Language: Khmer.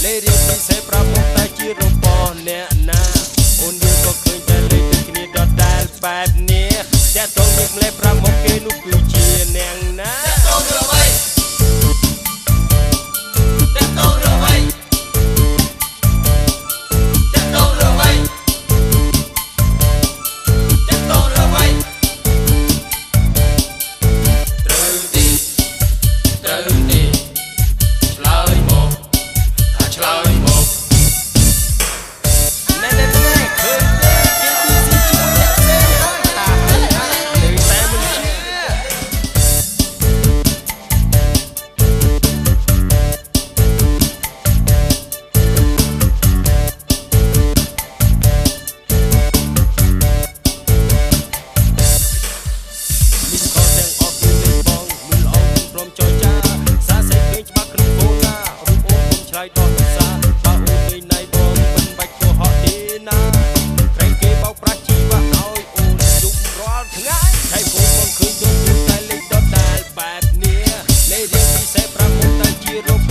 លេរៀងពិសេសប្រាប់មកតែជារបស់អ្នកណាអូនយើងក៏ឃើញតែលេដូចគ្នាដដែលបែបនេះតែតោះនេះម្លេះប្រាប់មកគេនោះគឺជាអ្នកណាតោះរឿងអ្វីតោះរឿងអ្វីតោះរឿងអ្វីតោះរឿងអ្វីត្រូវទីឆ្លើយមកថាឆ្លើយមកណែឃើញទេគេទីស៊ីជួយអ្នកផ្សេងហើយតាហើយនៅតែមិនជឿឆ្លើយដល់ភាសាបើអូននៃបងមិនបាច់ទៅហត់ទេណាក្រែងគេបោកប្រាស់ជីវៈឲ្យអូនយំរាល់ថ្ងៃហើយគូបងឃើញដូចតែលេខដដែលបែបនេះលេរៀងពិសេសប្រាប់មកតែជារូប